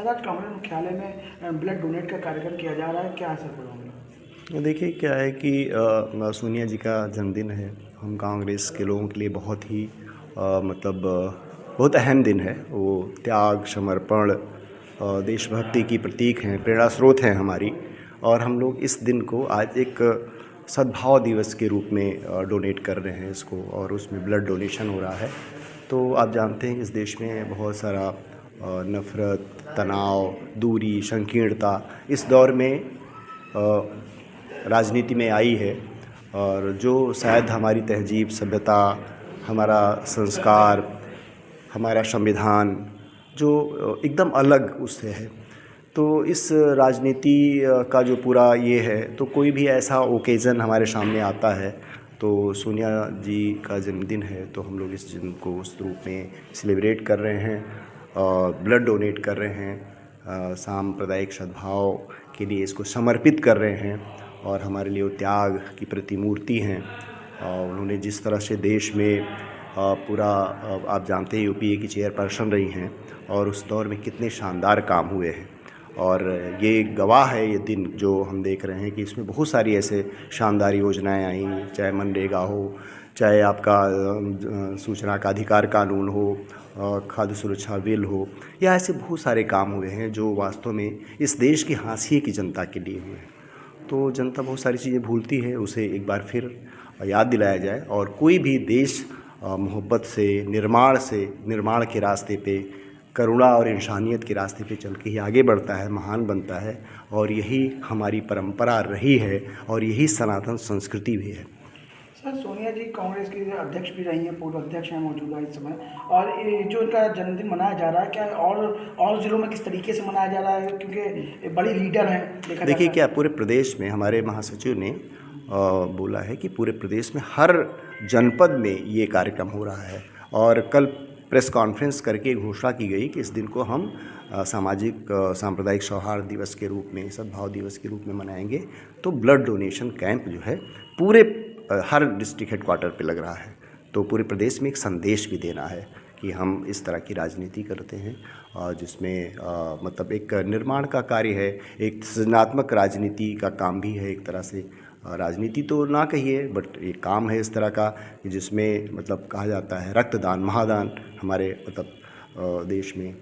Sir, आज कांग्रेस मुख्यालय में ब्लड डोनेट का कार्यक्रम किया जा रहा है, क्या असर पड़ा होगा? देखिए क्या है कि सोनिया जी का जन्मदिन है। हम कांग्रेस के लोगों के लिए बहुत ही बहुत अहम दिन है। वो त्याग, समर्पण, देशभक्ति की प्रतीक हैं, प्रेरणा स्रोत हैं हमारी। और हम लोग इस दिन को आज एक सद्भाव दिवस के रूप में डोनेट कर रहे हैं इसको, और उसमें ब्लड डोनेशन हो रहा है। तो आप जानते हैं इस देश में बहुत सारा नफ़रत, तनाव, दूरी, संकीर्णता इस दौर में राजनीति में आई है। और जो शायद हमारी तहजीब, सभ्यता, हमारा संस्कार, हमारा संविधान जो एकदम अलग उससे है। तो इस राजनीति का जो पूरा ये है, तो कोई भी ऐसा ओकेज़न हमारे सामने आता है तो सोनिया जी का जन्मदिन है तो हम लोग इस दिन को उस रूप में सेलिब्रेट कर रहे हैं, ब्लड डोनेट कर रहे हैं, सांप्रदायिक सद्भाव के लिए इसको समर्पित कर रहे हैं। और हमारे लिए वो त्याग की प्रतिमूर्ति हैं। उन्होंने जिस तरह से देश में आप जानते हैं यूपीए की चेयरपर्सन रही हैं, और उस दौर में कितने शानदार काम हुए हैं। और ये गवाह है ये दिन जो हम देख रहे हैं कि इसमें बहुत सारी ऐसे शानदार योजनाएं आई, चाहे मनरेगा हो, चाहे आपका सूचना का अधिकार कानून हो, खाद्य सुरक्षा बिल हो, या ऐसे बहुत सारे काम हुए हैं जो वास्तव में इस देश की हाशिए की जनता के लिए हुए हैं। तो जनता बहुत सारी चीज़ें भूलती है, उसे एक बार फिर याद दिलाया जाए। और कोई भी देश मोहब्बत से, निर्माण के रास्ते पे, करुणा और इंसानियत के रास्ते पे चल के ही आगे बढ़ता है, महान बनता है। और यही हमारी परंपरा रही है और यही सनातन संस्कृति भी है। सर, सोनिया जी कांग्रेस की अध्यक्ष भी रही हैं, पूर्व अध्यक्ष हैं मौजूदा इस समय, और ये जो इनका जन्मदिन मनाया जा रहा है, क्या और ज़िलों में किस तरीके से मनाया जा रहा है, क्योंकि बड़ी लीडर हैं देखिए क्या पूरे प्रदेश में हमारे महासचिव ने बोला है कि पूरे प्रदेश में हर जनपद में ये कार्यक्रम हो रहा है। और कल प्रेस कॉन्फ्रेंस करके घोषणा की गई कि इस दिन को हम सामाजिक सांप्रदायिक सौहार्द दिवस के रूप में, सद्भाव दिवस के रूप में मनाएंगे। तो ब्लड डोनेशन कैंप जो है पूरे हर डिस्ट्रिक्ट हेडक्वार्टर पे लग रहा है। तो पूरे प्रदेश में एक संदेश भी देना है कि हम इस तरह की राजनीति करते हैं, जिसमें एक निर्माण का कार्य है, एक सृजनात्मक राजनीति का काम भी है। एक तरह से राजनीति तो ना कहिए, बट एक काम है इस तरह का कि जिसमें कहा जाता है रक्तदान, महादान हमारे देश में।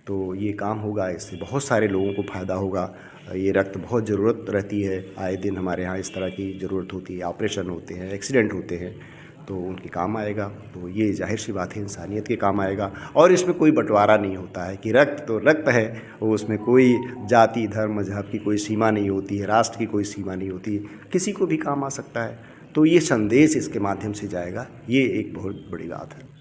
तो ये काम होगा, इससे बहुत सारे लोगों को फ़ायदा होगा। ये रक्त बहुत ज़रूरत रहती है, आए दिन हमारे यहाँ इस तरह की ज़रूरत होती है, ऑपरेशन होते हैं, एक्सीडेंट होते हैं, तो उनके काम आएगा। तो ये जाहिर सी बात है इंसानियत के काम आएगा। और इसमें कोई बंटवारा नहीं होता है कि रक्त तो रक्त है, वो उसमें कोई जाति, धर्म, मजहब की कोई सीमा नहीं होती है, राष्ट्र की कोई सीमा नहीं होती है, किसी को भी काम आ सकता है। तो ये संदेश इसके माध्यम से जाएगा, ये एक बहुत बड़ी बात है।